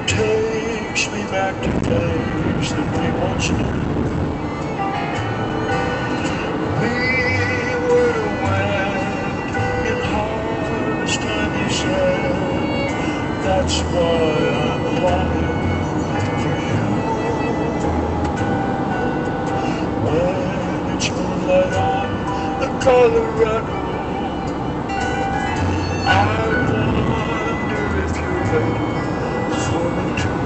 Takes me back to days that we once knew. We were to wed in harvest time, he said. That's why I'm longing for you. When it's moonlight on the Colorado, I wonder if you're waiting for me too.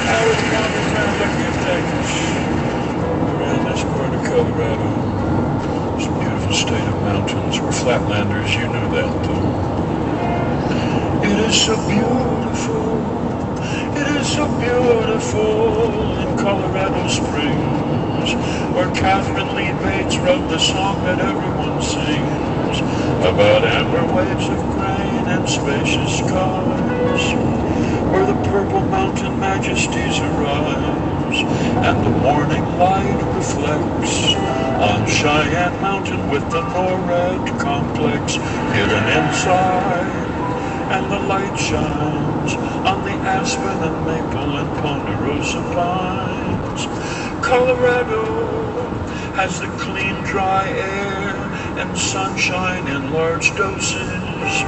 I was wandering around looking at things around this part of Colorado. It's a beautiful state of mountains. We're flatlanders, you knew that though. It is so beautiful, it is so beautiful in Colorado Springs, where Catherine Lee Bates wrote the song that everyone sings about amber waves of grain and spacious skies, where the purple mountain majesties arise, and the morning light reflects on Cheyenne Mountain with the NORAD complex hidden inside, and the light shines on the aspen and maple and ponderosa pines. Colorado has the clean, dry air and sunshine in large doses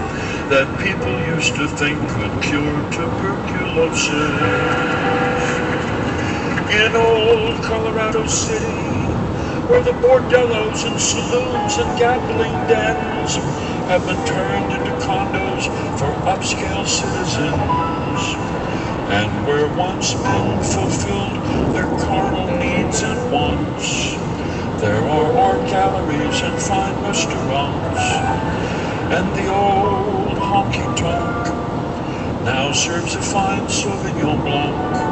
that people used to think could cure tuberculosis. In old Colorado City, where the bordellos and saloons and gambling dens have been turned into condos for upscale citizens, and where once men fulfilled their carnal needs and wants, there are art galleries and fine restaurants, and the old honky-tonk now serves a fine Sauvignon Blanc.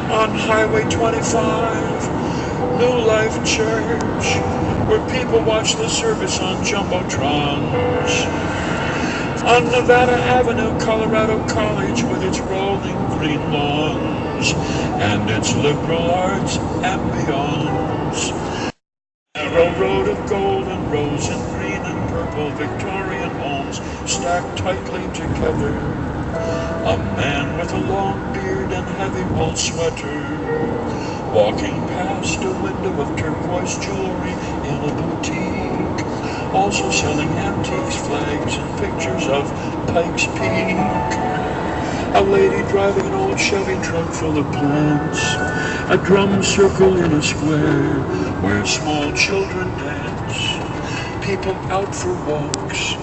On Highway 25, New Life Church, where people watch the service on jumbotrons. On Nevada Avenue, Colorado College with its rolling green lawns and its liberal arts ambience. Narrow road of gold and rose and green and purple Victorian homes stacked tightly together. A man with a long beard and heavy wool sweater, walking past a window of turquoise jewelry in a boutique, also selling antiques, flags, and pictures of Pikes Peak. A lady driving an old Chevy truck full of plants, a drum circle in a square where small children dance, people out for walks,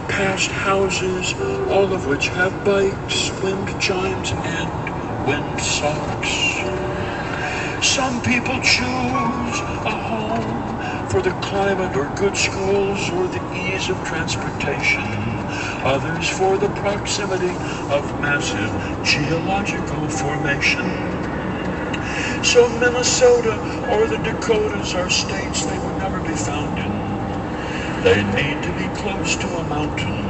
past houses, all of which have bikes, wind chimes, and wind socks. Some people choose a home for the climate or good schools or the ease of transportation. Others for the proximity of massive geological formation. So Minnesota or the Dakotas are states they would never be found in. They need to be close to a mountain.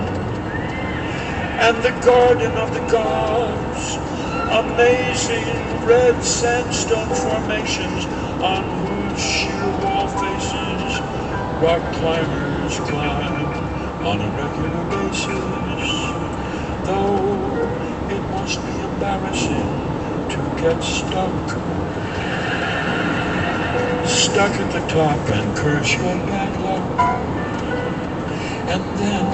And the Garden of the Gods, amazing red sandstone formations on whose sheer wall faces rock climbers climb on a regular basis. Though it must be embarrassing to get stuck at the top and curse your bad luck. And then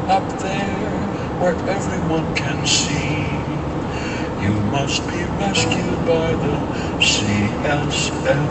up there where everyone can see, you must be rescued by the CSFD.